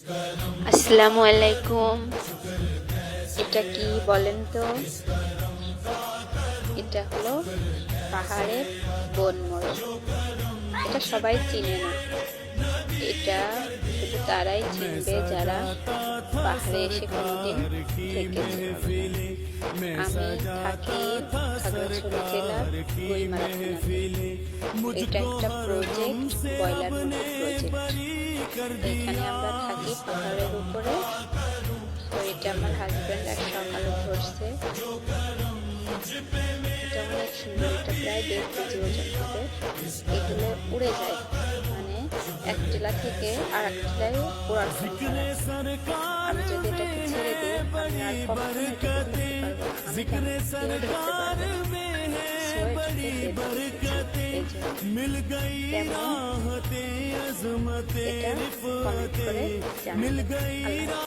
আসসালামু আলাইকুম। এটা কি বলেন তো? এটা হলো পাহাড়ের বনমোরগ। এটা সবাই চিনে না। এটা শুধু তারাই চিনবে যারা পাহাড়ে এসে কোনোদিন থেকেছে। আমি থাকি খাগড়াছড়ি জেলার গুইমারা থানাতে। এটা একটা প্রজেক্ট, ব্রয়লার মুরগির প্রজেক্ট। এখানে আমরা থাকি পাহাড়ের উপরে। তো এটা আমার হাজব্যান্ড এক সকালে ধরছে। এটা অনেক সুন্দর। এটা প্রায় 1.5 কেজি ওজন হবে। এগুলো উড়ে যায়, মানে এক টিলা থেকে আর এক টিলায় ওড়ার ক্ষমতা রাখে। আমি যদি এটাকে ছেড়ে দিই, আমি আর কখনো এটা ধরতে পারবো না। আমি কেন কেউ ধরতে পারবে না। সো এটাকে এই যে কেমন, এটা কমেন্ট করে জানাবেন। আল্লাহ।